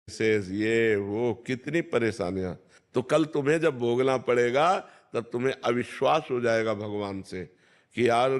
शेष ये वो कितनी परेशानियां। तो कल तुम्हें जब भोगना पड़ेगा तब तुम्हें अविश्वास हो जाएगा भगवान से कि यार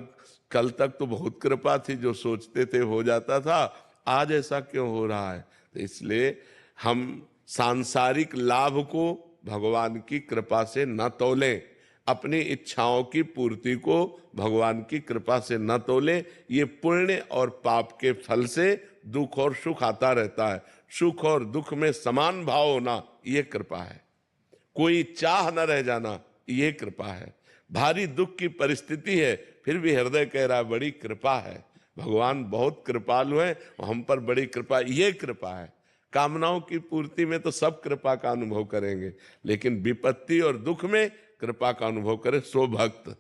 कल तक तो बहुत कृपा थी, जो सोचते थे हो जाता था, आज ऐसा क्यों हो रहा है। तो इसलिए हम सांसारिक लाभ को भगवान की कृपा से न तोलें, अपनी इच्छाओं की पूर्ति को भगवान की कृपा से न तोलें। ये पुण्य और पाप के फल से दुख और सुख आता रहता है। सुख और दुख में समान भाव होना ये कृपा है। कोई चाह न रह जाना ये कृपा है। भारी दुख की परिस्थिति है फिर भी हृदय कह रहा है बड़ी कृपा है, भगवान बहुत कृपालु है, हम पर बड़ी कृपा, ये कृपा है। कामनाओं की पूर्ति में तो सब कृपा का अनुभव करेंगे, लेकिन विपत्ति और दुख में कृपा का अनुभव करे सो भक्त।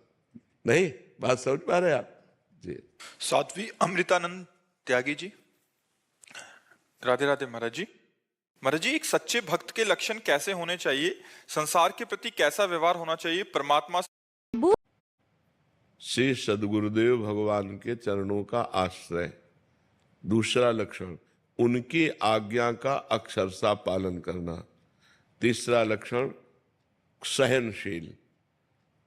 नहीं, बात समझ पा रहे आप जी। साध्वी अमृतानंद त्यागी जी। राधे राधे महाराज जी। महाराज जी, एक सच्चे भक्त के लक्षण कैसे होने चाहिए? संसार के प्रति कैसा व्यवहार होना चाहिए? परमात्मा श्री सदगुरुदेव भगवान के चरणों का आश्रय। दूसरा लक्षण, उनकी आज्ञा का अक्षरशः पालन करना। तीसरा लक्षण, सहनशील,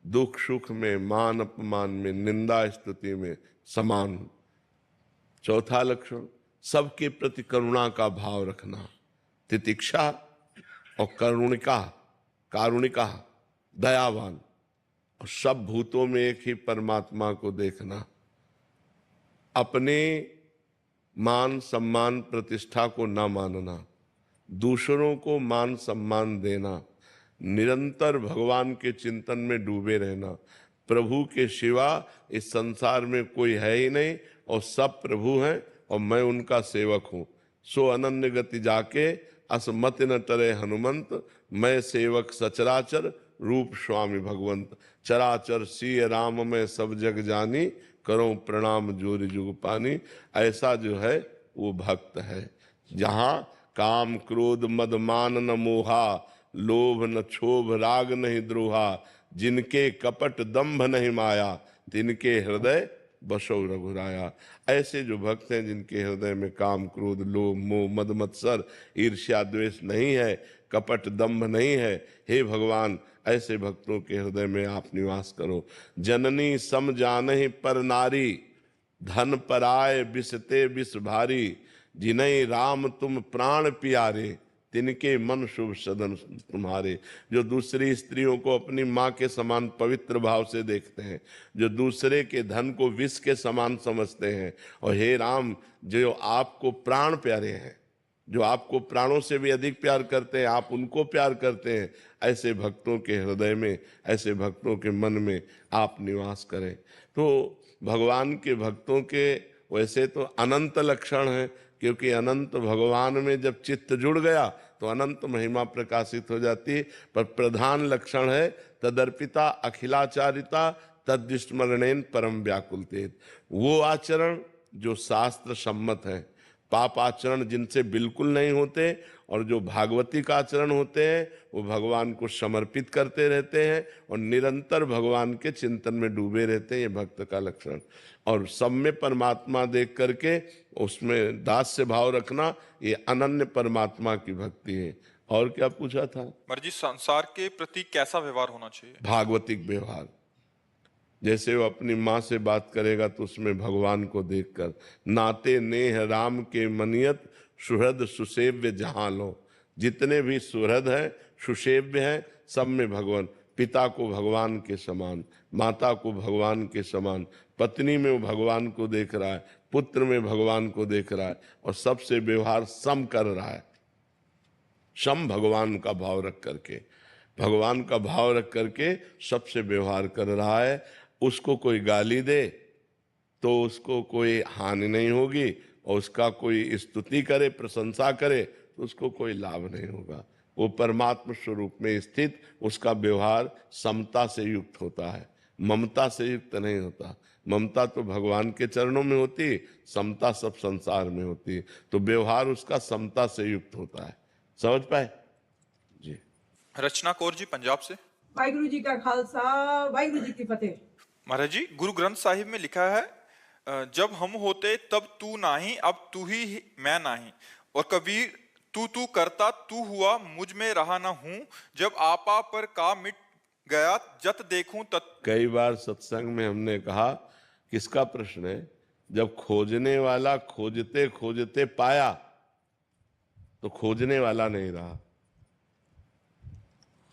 दुख सुख में, मान अपमान में, निंदा स्तुति में समान। चौथा लक्षण, सबके प्रति करुणा का भाव रखना, तितिक्षा और कारुणिका, दयावान, और सब भूतों में एक ही परमात्मा को देखना। अपने मान सम्मान प्रतिष्ठा को न मानना, दूसरों को मान सम्मान देना, निरंतर भगवान के चिंतन में डूबे रहना। प्रभु के सिवा इस संसार में कोई है ही नहीं और सब प्रभु हैं और मैं उनका सेवक हूं। सो अनन्य गति जाके असमति न टरे हनुमंत, मैं सेवक सचराचर रूप स्वामी भगवंत। चराचर सिय राम में सब जग जानी, करो प्रणाम जोरि जुग पानी। ऐसा जो है वो भक्त है, जहां काम क्रोध मद मान न मोहा, लोभ न क्षोभ राग नहीं द्रोहा, जिनके कपट दंभ नहीं माया, तिनके हृदय बसो रघुराया। ऐसे जो भक्त हैं जिनके हृदय में काम क्रोध लोभ मोह मद मत्सर ईर्ष्या द्वेष नहीं है, कपट दंभ नहीं है, हे भगवान ऐसे भक्तों के हृदय में आप निवास करो। जननी सम जानहि पर नारी, धन पराय बिसते बिस भारी, जिन्हीं राम तुम प्राण प्यारे, तिनके मन शुभ सदन तुम्हारे। जो दूसरी स्त्रियों को अपनी माँ के समान पवित्र भाव से देखते हैं, जो दूसरे के धन को विष के समान समझते हैं, और हे राम जो आपको प्राण प्यारे हैं, जो आपको प्राणों से भी अधिक प्यार करते हैं, आप उनको प्यार करते हैं, ऐसे भक्तों के हृदय में, ऐसे भक्तों के मन में आप निवास करें। तो भगवान के भक्तों के वैसे तो अनंत लक्षण हैं, क्योंकि अनंत भगवान में जब चित्त जुड़ गया तो अनंत महिमा प्रकाशित हो जाती है। पर प्रधान लक्षण है तदर्पिता अखिलाचारिता तद्विस्मरणेन परम व्याकुलतेत। वो आचरण जो शास्त्र सम्मत है, पाप आचरण जिनसे बिल्कुल नहीं होते, और जो भागवती का आचरण होते हैं वो भगवान को समर्पित करते रहते हैं और निरंतर भगवान के चिंतन में डूबे रहते हैं, ये भक्त का लक्षण। और सब में परमात्मा देख करके उसमें दास्य भाव रखना, ये अनन्य परमात्मा की भक्ति है। और क्या पूछा था? मर्जी, संसार के प्रति कैसा व्यवहार होना चाहिए? भागवतिक व्यवहार। जैसे वो अपनी माँ से बात करेगा तो उसमें भगवान को देखकर, नाते नेह राम के मनियत, सुहृद सुसेव्य जहां लो। जितने भी सुहृद हैं सुसेव्य हैं, सब में भगवान, पिता को भगवान के समान, माता को भगवान के समान, पत्नी में वो भगवान को देख रहा है, पुत्र में भगवान को देख रहा है, और सबसे व्यवहार सम कर रहा है। सम भगवान का भाव रख करके, भगवान का भाव रख करके सबसे व्यवहार कर रहा है। उसको कोई गाली दे तो उसको कोई हानि नहीं होगी, और उसका कोई स्तुति करे प्रशंसा करे तो उसको कोई लाभ नहीं होगा। वो परमात्मा स्वरूप में स्थित, उसका व्यवहार समता से युक्त होता है, ममता से युक्त नहीं होता। ममता तो भगवान के चरणों में होती, समता सब संसार में होती। तो व्यवहार उसका समता से युक्त होता है। समझ पाए जी? रचना कौर जी पंजाब से। वाहिगुरु जी का खालसा, वाहिगुरु जी की फतेह। महाराज जी, गुरु ग्रंथ साहिब में लिखा है, जब हम होते तब तू नाही, अब तू ही मैं नाही। और कबीर, तू करता तू हुआ मुझ में रहा न हूं, जब आपा पर का मिट गया जत देखूं तत। कई बार सत्संग में हमने कहा, किसका प्रश्न है? जब खोजने वाला खोजते खोजते पाया तो खोजने वाला नहीं रहा।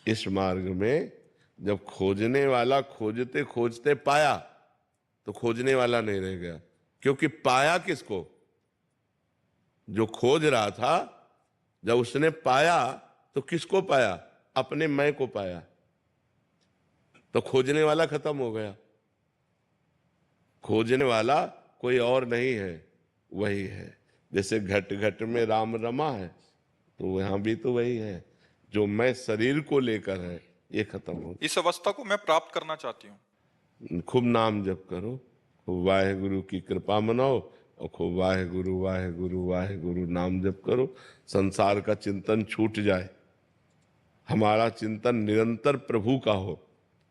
इस मार्ग में जब खोजने वाला खोजते खोजते पाया तो खोजने वाला नहीं रह गया, क्योंकि पाया किसको? जो खोज रहा था, जब उसने पाया तो किसको पाया? अपने मैं को पाया, तो खोजने वाला खत्म हो गया। खोजने वाला कोई और नहीं है, वही है। जैसे घट घट में राम रमा है, तो यहां भी तो वही है। जो मैं शरीर को लेकर है, ये खत्म हो। इस अवस्था को मैं प्राप्त करना चाहती हूँ। खूब नाम जप करो, खूब वाहेगुरु की कृपा मनाओ, और खूब वाहेगुरु वाहेगुरु वाहेगुरु नाम जप करो। संसार का चिंतन छूट जाए, हमारा चिंतन निरंतर प्रभु का हो।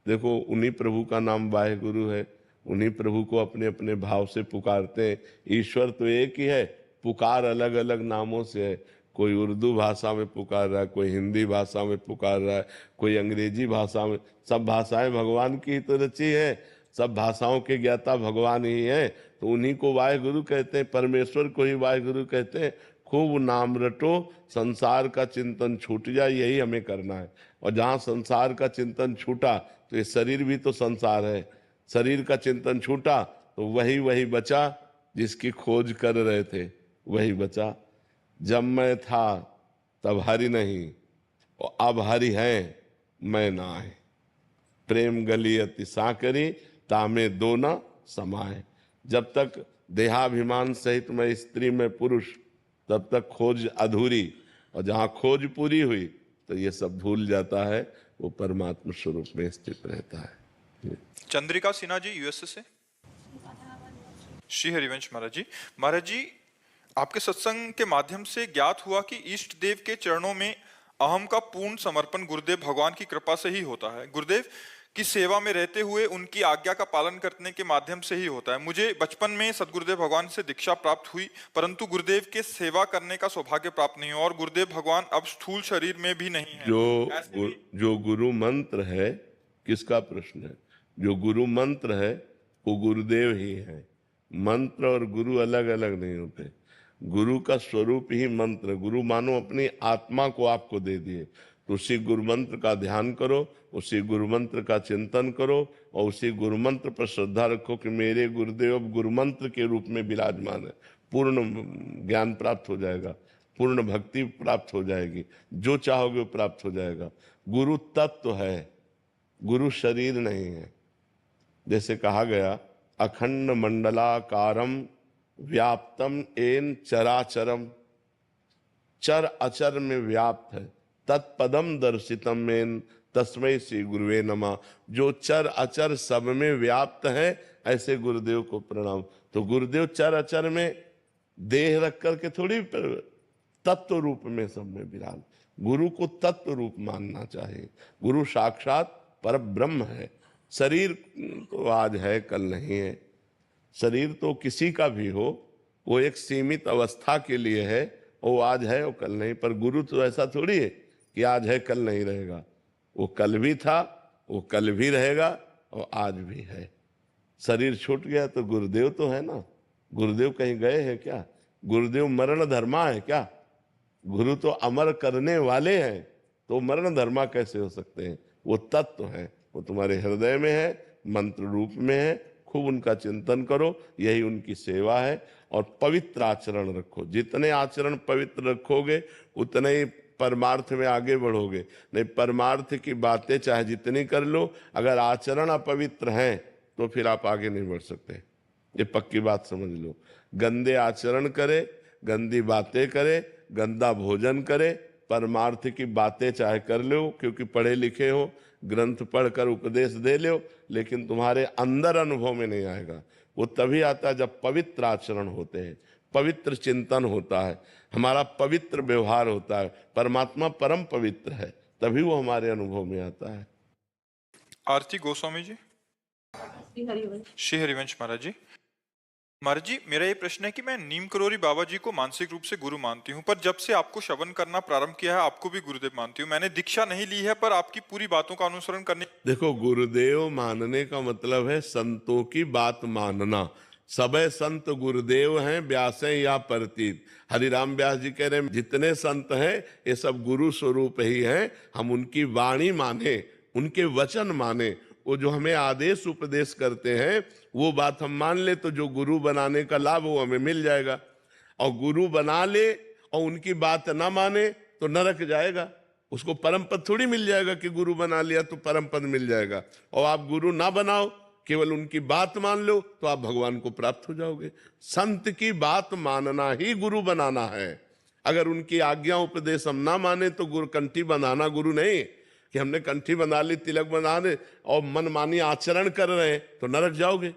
देखो, उन्हीं प्रभु का नाम वाहेगुरु है, उन्हीं प्रभु को अपने अपने भाव से पुकारते हैं। ईश्वर तो एक ही है, पुकार अलग अलग नामों से है। कोई उर्दू भाषा में पुकार रहा है, कोई हिंदी भाषा में पुकार रहा है, कोई अंग्रेजी भाषा में। सब भाषाएं भगवान की ही तो रची है, सब भाषाओं के ज्ञाता भगवान ही हैं, तो उन्हीं को वाहेगुरु कहते हैं, परमेश्वर को ही वाहेगुरु कहते हैं। खूब नाम रटो, संसार का चिंतन छूट जाए, यही हमें करना है। और जहाँ संसार का चिंतन छूटा, तो ये शरीर भी तो संसार है। शरीर का चिंतन छूटा तो वही वही बचा जिसकी खोज कर रहे थे, वही बचा। जब मैं था तब हरि नहीं, और अब हरि है मैं ना है। प्रेम गली अति साकरी, तामे दो न समाए। जब तक देहाभिमान सहित मैं स्त्री में पुरुष, तब तक खोज अधूरी, और जहां खोज पूरी हुई तो ये सब भूल जाता है, वो परमात्मा स्वरूप में स्थित रहता है। चंद्रिका सिन्हा जी, यूएसए से। श्री हरिवंश महाराज जी, आपके सत्संग के माध्यम से ज्ञात हुआ कि इष्ट देव के चरणों में अहम का पूर्ण समर्पण गुरुदेव भगवान की कृपा से ही होता है। गुरुदेव की सेवा में रहते हुए उनकी आज्ञा का पालन करने के माध्यम से ही होता है। मुझे बचपन में सदगुरुदेव भगवान से दीक्षा प्राप्त हुई, परंतु गुरुदेव के सेवा करने का सौभाग्य प्राप्त नहीं हुआ, और गुरुदेव भगवान अब स्थूल शरीर में भी नहीं है। जो गुरु मंत्र है, किसका प्रश्न है? जो गुरु मंत्र है वो गुरुदेव ही है। मंत्र और गुरु अलग अलग नहीं होते। गुरु का स्वरूप ही मंत्र। गुरु मानो अपनी आत्मा को आपको दे दिए, तो उसी गुरु मंत्र का ध्यान करो, उसी गुरु मंत्र का चिंतन करो, और उसी गुरु मंत्र पर श्रद्धा रखो कि मेरे गुरुदेव अब गुरु मंत्र के रूप में विराजमान है। पूर्ण ज्ञान प्राप्त हो जाएगा, पूर्ण भक्ति प्राप्त हो जाएगी, जो चाहोगे वो प्राप्त हो जाएगा। गुरु तत्व है, गुरु शरीर नहीं है। जैसे कहा गया, अखंड मंडलाकारम व्याप्तम एन चराचरम, चर अचर में व्याप्त है, तत्पदम दर्शितम मेन तस्मै श्री गुरुवे नमः। जो चर अचर सब में व्याप्त है, ऐसे गुरुदेव को प्रणाम। तो गुरुदेव चर अचर में देह रख करके थोड़ी तत्व रूप में सब में विराज। गुरु को तत्व रूप मानना चाहिए। गुरु साक्षात पर ब्रह्म है। शरीर तो आज है, कल नहीं है। शरीर तो किसी का भी हो, वो एक सीमित अवस्था के लिए है, वो आज है वो कल नहीं। पर गुरु तो ऐसा थोड़ी है कि आज है कल नहीं रहेगा। वो कल भी था, वो कल भी रहेगा, और आज भी है। शरीर छूट गया तो गुरुदेव तो है ना। गुरुदेव कहीं गए हैं क्या? गुरुदेव मरण धर्मा है क्या? गुरु तो अमर करने वाले हैं, तो मरण धर्मा कैसे हो सकते हैं? वो तत्व है, वो तुम्हारे हृदय में है, मंत्र रूप में है। खूब उनका चिंतन करो, यही उनकी सेवा है। और पवित्र आचरण रखो। जितने आचरण पवित्र रखोगे उतने ही परमार्थ में आगे बढ़ोगे। नहीं, परमार्थ की बातें चाहे जितनी कर लो, अगर आचरण अपवित्र हैं तो फिर आप आगे नहीं बढ़ सकते। ये पक्की बात समझ लो। गंदे आचरण करे, गंदी बातें करे, गंदा भोजन करे, परमार्थ की बातें चाहे कर लो, क्योंकि पढ़े लिखे हो, ग्रंथ पढ़कर उपदेश दे लो, लेकिन तुम्हारे अंदर अनुभव में नहीं आएगा। वो तभी आता है जब पवित्र आचरण होते हैं, पवित्र चिंतन होता है, हमारा पवित्र व्यवहार होता है। परमात्मा परम पवित्र है, तभी वो हमारे अनुभव में आता है। आरती गोस्वामी जी। श्री हरिवंश महाराज जी, महाराज जी, मेरा ये प्रश्न है कि मैं नीम करोरी बाबा जी को मानसिक रूप से गुरु मानती हूँ, पर जब से आपको श्रवण करना प्रारंभ किया है आपको भी गुरुदेव मानती हूँ। मैंने दीक्षा नहीं ली है पर आपकी पूरी बातों का अनुसरण करने। देखो, गुरुदेव मानने का मतलब है संतों की बात मानना। सबे संत गुरुदेव हैं, व्यासें या परतीत। हरिराम व्यास जी कह रहे हैं जितने संत हैं ये सब गुरु स्वरूप ही हैं। हम उनकी वाणी माने, उनके वचन माने, वो जो हमें आदेश उपदेश करते हैं वो बात हम मान ले तो जो गुरु बनाने का लाभ वो हमें मिल जाएगा। और गुरु बना ले और उनकी बात ना माने तो नरक जाएगा। उसको परम पद थोड़ी मिल जाएगा कि गुरु बना लिया तो परम पद मिल जाएगा। और आप गुरु ना बनाओ, केवल उनकी बात मान लो तो आप भगवान को प्राप्त हो जाओगे। संत की बात मानना ही गुरु बनाना है। अगर उनकी आज्ञा उपदेश हम ना माने तो गुरु कंठी बनाना गुरु नहीं कि हमने कंठी बना ली, तिलक बना ले और मनमानी आचरण कर रहे हैं तो नरक जाओगे।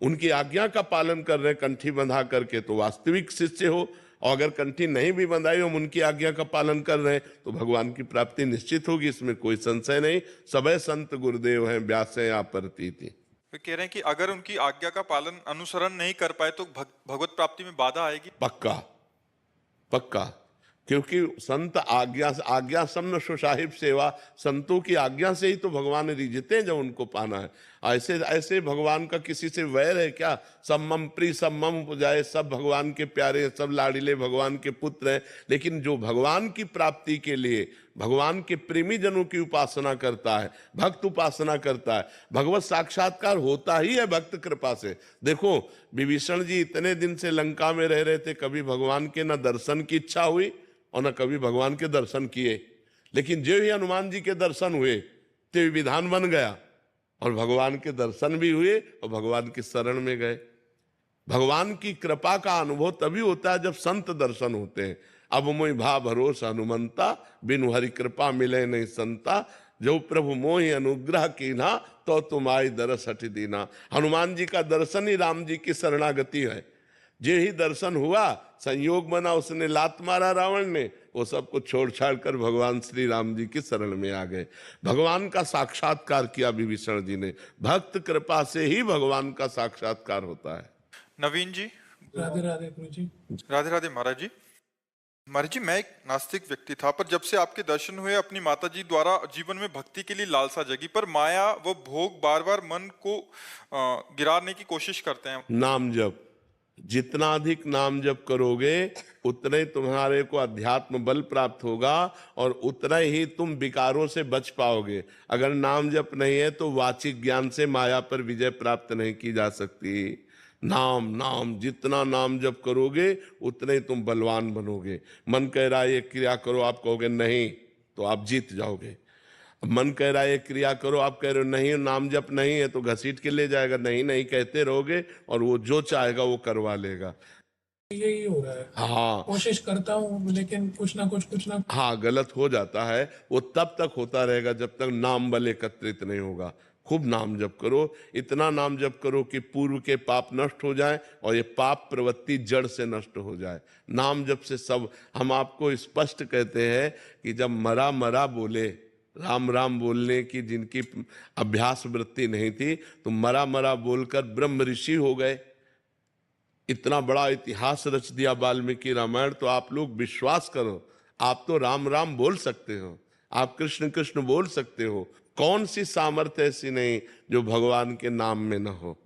उनकी आज्ञा का पालन कर रहे हैं कंठी बंधा करके तो वास्तविक शिष्य हो। और अगर कंठी नहीं भी बंधाई हम उनकी आज्ञा का पालन कर रहे हैं तो भगवान की प्राप्ति निश्चित होगी, इसमें कोई संशय नहीं। सबे संत गुरुदेव हैं, व्यासें या परतीति। वे कह रहे हैं कि अगर उनकी आज्ञा का पालन अनुसरण नहीं कर पाए तो भगवत प्राप्ति में बाधा आएगी। पक्का पक्का, क्योंकि संत आज्ञा समन सुसाहिब सेवा, संतों की आज्ञा से ही तो भगवान रिझते हैं जब उनको पाना है। ऐसे ऐसे भगवान का किसी से वैर है क्या? सब मम प्रिय सब मम उपजाए, सब भगवान के प्यारे, सब लाडिले भगवान के पुत्र हैं। लेकिन जो भगवान की प्राप्ति के लिए भगवान के प्रेमी जनों की उपासना करता है, भक्त उपासना करता है, भगवत साक्षात्कार होता ही है भक्त कृपा से। देखो, विभीषण जी इतने दिन से लंका में रह रहे थे, कभी भगवान के न दर्शन की इच्छा हुई और न कभी भगवान के दर्शन किए। लेकिन जो ही हनुमान जी के दर्शन हुए तो विधान बन गया और भगवान के दर्शन भी हुए और भगवान की शरण में गए। भगवान की कृपा का अनुभव तभी होता है जब संत दर्शन होते हैं। अब मोहि भा भरोसा हनुमंता, बिनु हरि कृपा मिले नहीं संता, जो प्रभु मोहि अनुग्रह कीना तो तुम आई दरस हटि दीना। हनुमान जी का दर्शन ही राम जी की शरणागति है। जे ही दर्शन हुआ, संयोग बना, उसने लात मारा रावण ने, वो सब कुछ छोड़ छाड़ कर भगवान श्री राम जी की शरण में आ गए। भगवान का साक्षात्कार किया विभीषण जी ने। भक्त कृपा से ही भगवान का साक्षात्कार होता है। नवीन जी। राधे राधे गुरु जी। राधे राधे महाराज जी। महाराज जी, मैं एक नास्तिक व्यक्ति था, पर जब से आपके दर्शन हुए अपनी माता जी द्वारा जीवन में भक्ति के लिए लालसा जगी, पर माया व भोग बार बार मन को गिराने की कोशिश करते हैं। नाम जप, जितना अधिक नाम जप करोगे उतना ही तुम्हारे को अध्यात्म बल प्राप्त होगा और उतना ही तुम विकारों से बच पाओगे। अगर नाम जप नहीं है तो वाचिक ज्ञान से माया पर विजय प्राप्त नहीं की जा सकती। नाम नाम, जितना नाम जप करोगे उतने ही तुम बलवान बनोगे। मन कह रहा है ये क्रिया करो, आप कहोगे नहीं तो आप जीत जाओगे। मन कह रहा है ये क्रिया करो, आप कह रहे हो नहीं, नाम जप नहीं है, तो घसीट के ले जाएगा। नहीं नहीं कहते रहोगे और वो जो चाहेगा वो करवा लेगा। यही हो रहा है। हाँ, कोशिश करता हूँ लेकिन कुछ ना हाँ, गलत हो जाता है। वो तब तक होता रहेगा जब तक नाम बल एकत्रित नहीं होगा। खूब नाम जप करो, इतना नाम जप करो कि पूर्व के पाप नष्ट हो जाए और ये पाप प्रवृत्ति जड़ से नष्ट हो जाए। नाम जप से सब, हम आपको स्पष्ट कहते हैं कि जब मरा मरा बोले, राम राम बोलने की जिनकी अभ्यास वृत्ति नहीं थी तो मरा मरा बोलकर ब्रह्म ऋषि हो गए। इतना बड़ा इतिहास रच दिया वाल्मीकि रामायण। तो आप लोग विश्वास करो, आप तो राम राम बोल सकते हो, आप कृष्ण कृष्ण बोल सकते हो। कौन सी सामर्थ्य ऐसी नहीं जो भगवान के नाम में न हो?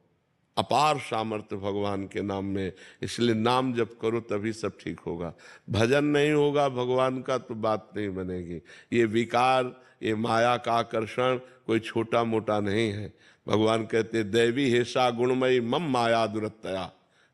अपार सामर्थ्य भगवान के नाम में। इसलिए नाम जप करो तभी सब ठीक होगा। भजन नहीं होगा भगवान का तो बात नहीं बनेगी। ये विकार, ये माया का आकर्षण कोई छोटा मोटा नहीं है। भगवान कहते दैवी हेषा गुणमयी मम माया दुरत्तया,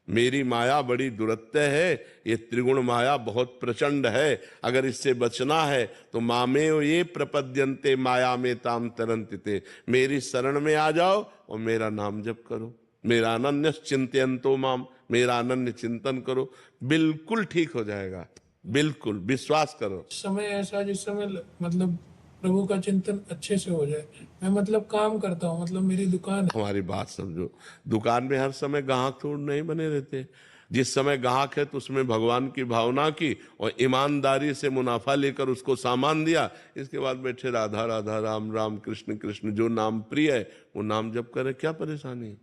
मेरी माया बड़ी दुरत्य है। ये त्रिगुण माया बहुत प्रचंड है। अगर इससे बचना है तो मामे ये प्रपद्यन्ते माया में ताम तरन्ते, मेरी शरण में आ जाओ और मेरा नाम जप करो। मेरा अनन्य चिंतयन्तो माम, मेरा अनन्य चिंतन करो, बिल्कुल ठीक हो जाएगा। बिल्कुल विश्वास करो। समय ऐसा जिस समय मतलब प्रभु का चिंतन अच्छे से हो जाए। मैं मतलब काम करता हूँ, मतलब मेरी दुकान है। हमारी बात समझो, दुकान में हर समय ग्राहक थोड़ नहीं बने रहते। जिस समय ग्राहक है तो उसमें भगवान की भावना की और ईमानदारी से मुनाफा लेकर उसको सामान दिया। इसके बाद बैठे राधा राधा राम राम कृष्ण कृष्ण, जो नाम प्रिय है वो नाम जप करे, क्या परेशानी?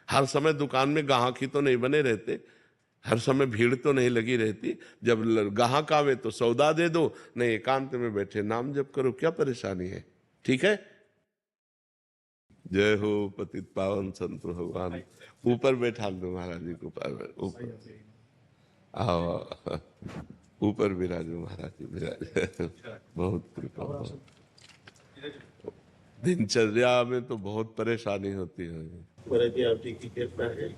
हर समय दुकान में ग्राहक ही तो नहीं बने रहते, हर समय भीड़ तो नहीं लगी रहती। जब ग्राहक आवे तो सौदा दे दो, नहीं एकांत में बैठे नाम जप करो, क्या परेशानी है? ठीक है। जय हो पतित पावन संत भगवान। ऊपर बैठा दो महाराज जी को, ऊपर आओ, ऊपर विराजो महाराज जी, विराज। बहुत कृपा, बहुत। दिनचर्या में तो बहुत परेशानी होती है। महाराज जी आप जी की कृपा है,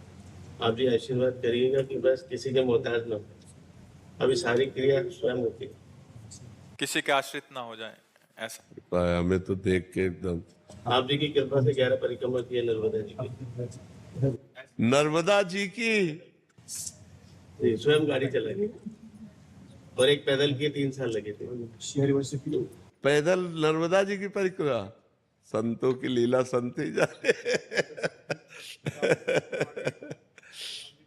आप जी आशीर्वाद करिएगा कि बस किसी के मोहताज न हो। अभी सारी क्रिया स्वयं होती है, किसी के आश्रित ना हो जाए, ऐसा। कृपा है, हमें तो देख के एकदम। आप जी की कृपा से 11 परिक्रमा की है नर्मदा जी की। नर्मदा जी की जी, स्वयं गाड़ी चला गई और एक पैदल किए 3 साल लगे थे। पैदल नर्मदा जी की परिक्रमा, संतों की लीला संत ही जाने।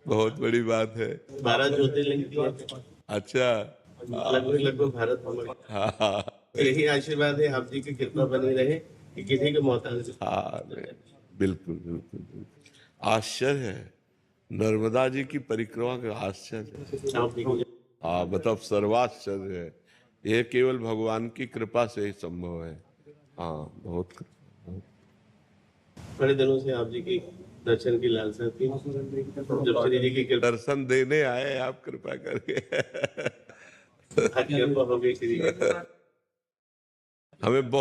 बहुत बड़ी बात है। 12 ज्योतिर्लिंग की है। अच्छा, लगभग भारत में। हाँ यही आशीर्वाद है, आप जी की कृपा बनी रहे कि किसी के मोहताज न हो। हाँ, बिल्कुल बिल्कुल बिल्कुल। आश्चर्य है, नर्मदा जी की परिक्रमा का आश्चर्य है। आप जी की हाँ, मतलब सर्वाश्चर्य है। यह केवल भगवान की कृपा से ही संभव है। हाँ, बहुत कृपा। बड़े दिनों से आप जी की दर्शन की लालसा थी, जब श्री जी की कृपा दर्शन देने आए आप कृपा करके। कृपा हो गई श्री जी की। हमें बहुत